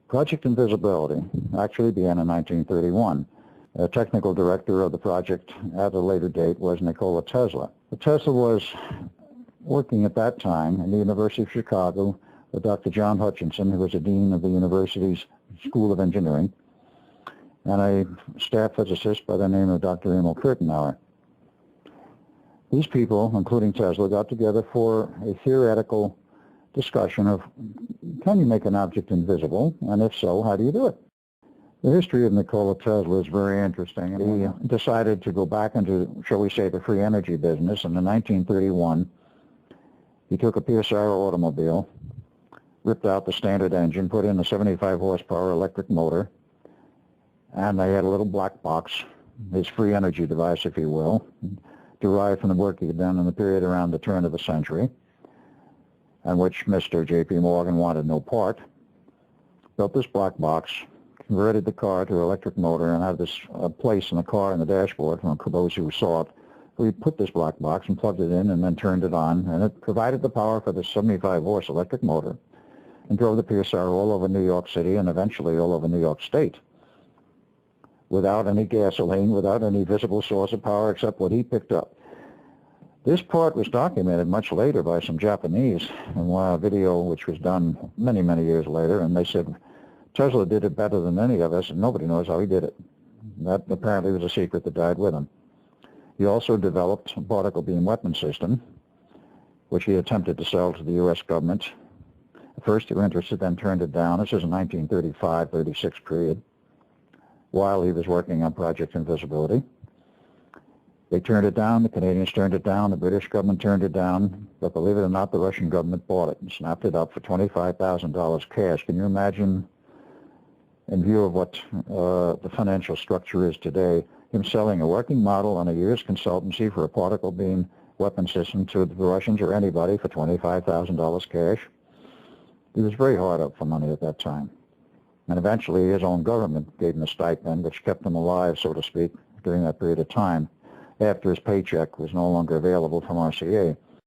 Project Invisibility actually began in 1931. The technical director of the project at a later date was Nikola Tesla. Tesla was working at that time in the University of Chicago with Dr. John Hutchinson, who was the dean of the university's School of Engineering, and a staff physicist by the name of Dr. Emil Kirchenauer. These people, including Tesla, got together for a theoretical discussion of, can you make an object invisible, and if so, how do you do it? The history of Nikola Tesla is very interesting. He decided to go back into, shall we say, the free energy business, and in 1931, he took a PSR automobile, ripped out the standard engine, put in a 75 horsepower electric motor, and they had a little black box, his free energy device, if you will, derived from the work he had done in the period around the turn of the century, and which Mr. J.P. Morgan wanted no part. Built this black box, converted the car to an electric motor, and had this place in the car in the dashboard from those who saw it. We put this black box and plugged it in and then turned it on, and it provided the power for the 75 horse electric motor and drove the PSR all over New York City and eventually all over New York State without any gasoline, without any visible source of power except what he picked up. This part was documented much later by some Japanese in a video which was done many, many years later, and they said Tesla did it better than any of us and nobody knows how he did it. That apparently was a secret that died with him. He also developed a particle beam weapon system, which he attempted to sell to the U.S. government. At first they were interested, then turned it down. This is a 1935-36 period, while he was working on Project Invisibility. They turned it down, the Canadians turned it down, the British government turned it down, but believe it or not, the Russian government bought it and snapped it up for $25,000 cash. Can you imagine, in view of what the financial structure is today, him selling a working model on a year's consultancy for a particle beam weapon system to the Russians or anybody for $25,000 cash? He was very hard up for money at that time. And eventually his own government gave him a stipend, which kept him alive, so to speak, during that period of time, after his paycheck was no longer available from RCA.